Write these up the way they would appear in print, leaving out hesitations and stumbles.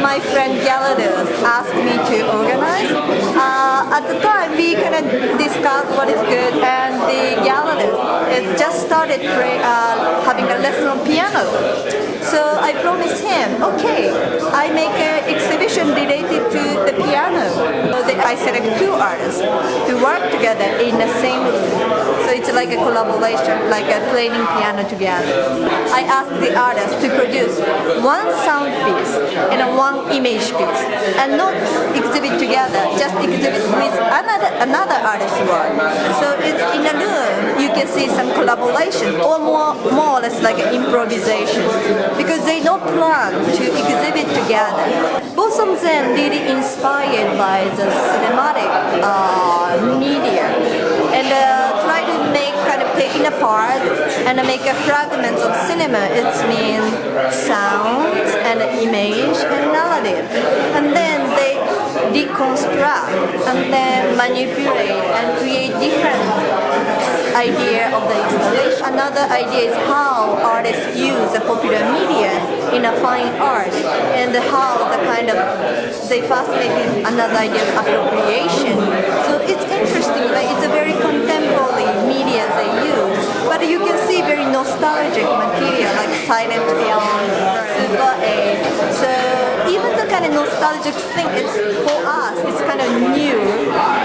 my friend Gabriel asked me to organize. At the time, we kind of discussed what is good, and the Gabriel just started having a lesson on piano. So I promised him, okay, I make an exhibition related to the piano. So I select two artists to work together in the same room. So it's like a collaboration, like a playing piano together. I asked the artist to produce one sound piece and one image piece, and not exhibit together, just exhibit with another artist's work. So it's in a room, you can see some collaboration, or more or less like an improvisation, because they don't plan to exhibit together. Both of them really inspired by the cinematic media, and try to make kind of taking apart and make a fragment of cinema. It means sound and image and narrative, and then they deconstruct and then manipulate and create different idea of the installation. Another idea is how artists use the popular media in a fine art, and how the kind of they fascinated another idea of appropriation. So it's interesting, like it's a very contemporary media they use, but you can see very nostalgic material like silent film, Super 8. So even the kind of nostalgic thing, it's for us, it's kind of new.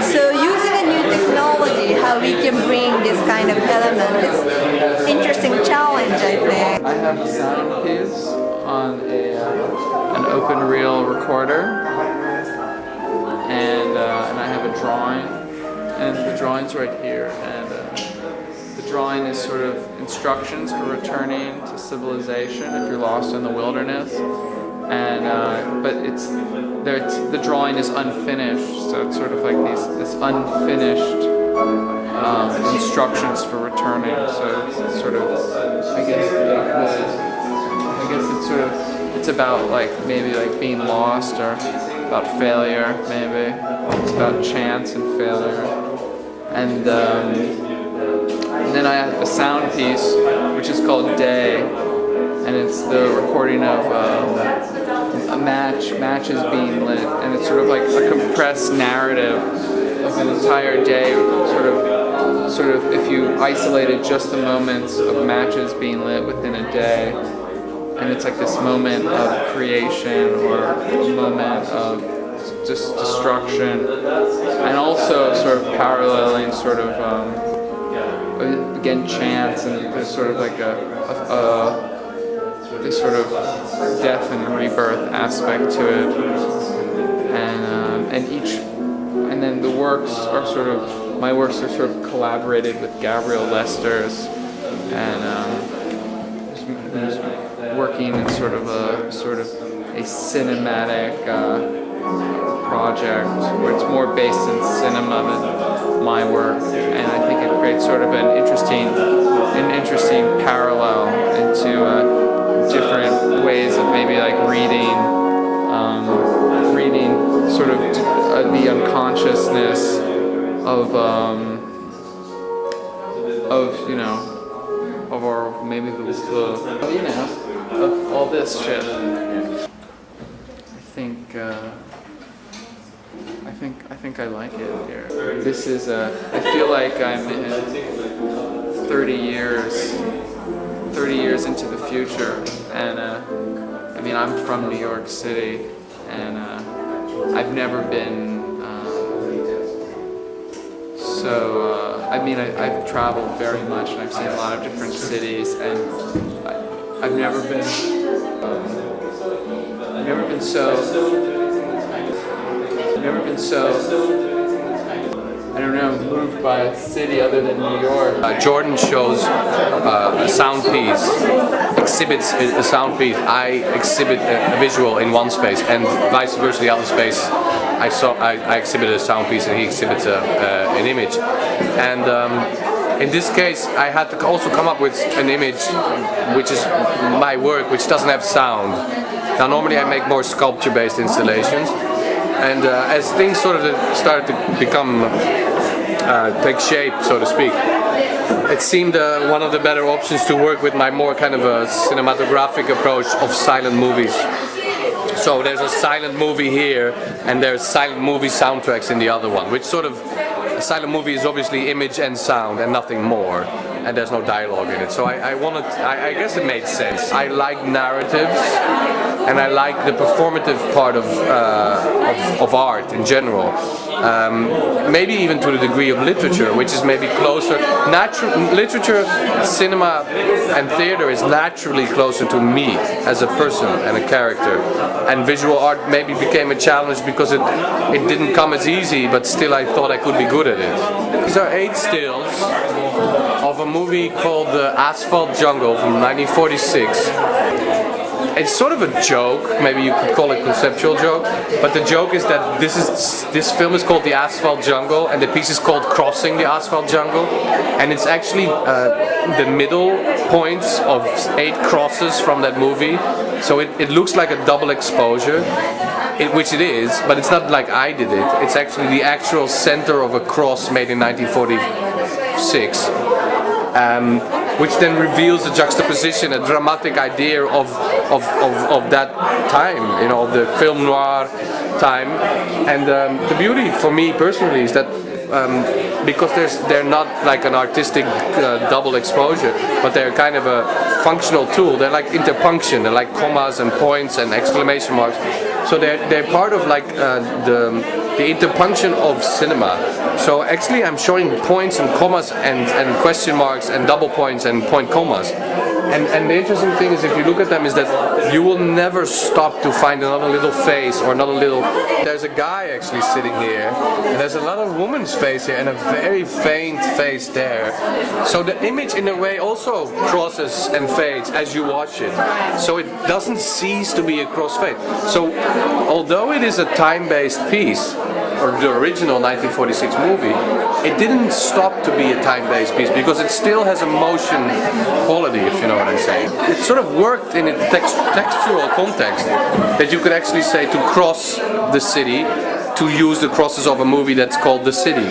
So using a new technology, how we can bring this kind of element, it's interesting challenge, I think. I have a sound piece on an open reel recorder, and I have a drawing, and the drawing's right here, and the drawing is sort of instructions for returning to civilization if you're lost in the wilderness, and but the drawing is unfinished, so it's sort of like this unfinished instructions for returning. So it's sort of, I guess it's sort of, it's about like maybe like being lost, or about failure, maybe it's about chance and failure. And then I have a sound piece which is called Day, and it's the recording of matches being lit, and it's sort of like a compressed narrative of an entire day, sort of if you isolated just the moments of matches being lit within a day, and it's like this moment of creation, or a moment of just destruction, and also sort of paralleling sort of again chance, and there's sort of like this sort of death and rebirth aspect to it, and then the works are sort of, my works are sort of collaborated with Gabriel Lester's, and working in sort of a cinematic project where it's more based in cinema than my work, and I think it creates sort of an interesting parallel into different ways of maybe like reading sort of the unconsciousness of you know, of our, maybe the you know, of all this shit. I think I like it here. This is I feel like I'm in 30 years into the future, and I mean, I'm from New York City, and I've never been I mean, I've traveled very much, and I've seen a lot of different cities, and I've never been so I don't know, moved by a city other than New York. Jordan shows a sound piece, exhibits a sound piece. I exhibit a visual in one space, and vice versa, the other space. I exhibit a sound piece, and he exhibits an image. And in this case, I had to also come up with an image, which is my work, which doesn't have sound. Now, normally I make more sculpture-based installations. And as things sort of started to become, take shape, so to speak, it seemed one of the better options to work with my more kind of a cinematographic approach of silent movies. So there's a silent movie here, and there's silent movie soundtracks in the other one, which sort of, a silent movie is obviously image and sound and nothing more, and there's no dialogue in it. So I guess it made sense. I like narratives, and I like the performative part of art in general. Maybe even to the degree of literature, which is maybe closer. Literature, cinema, and theater is naturally closer to me as a person and a character. And visual art maybe became a challenge because it didn't come as easy, but still I thought I could be good at it. These are 8 stills of a movie called The Asphalt Jungle from 1946. It's sort of a joke, maybe you could call it a conceptual joke, but the joke is that this film is called The Asphalt Jungle, and the piece is called Crossing the Asphalt Jungle, and it's actually the middle points of 8 crosses from that movie, so it looks like a double exposure, which it is, but it's not like I did it. It's actually the actual center of a cross made in 1946. Which then reveals a juxtaposition, a dramatic idea of that time, you know, of the film noir time. And the beauty for me personally is that because they're not like an artistic double exposure, but they're kind of a functional tool. They're like interpunction, they're like commas and points and exclamation marks. So they're part of like the interpunction of cinema. So actually I'm showing points and commas and question marks and double points and point commas. And the interesting thing is, if you look at them, is that you will never stop to find another little face or another little... There's a guy actually sitting here, and there's a lot of woman's face here, and a very faint face there. So the image in a way also crosses and fades as you watch it. So it doesn't cease to be a crossfade. So although it is a time-based piece, or the original 1946 movie, it didn't stop to be a time-based piece because it still has a motion quality, if you know what I'm saying. It sort of worked in a textual context that you could actually say to cross the city, to use the crosses of a movie that's called The City.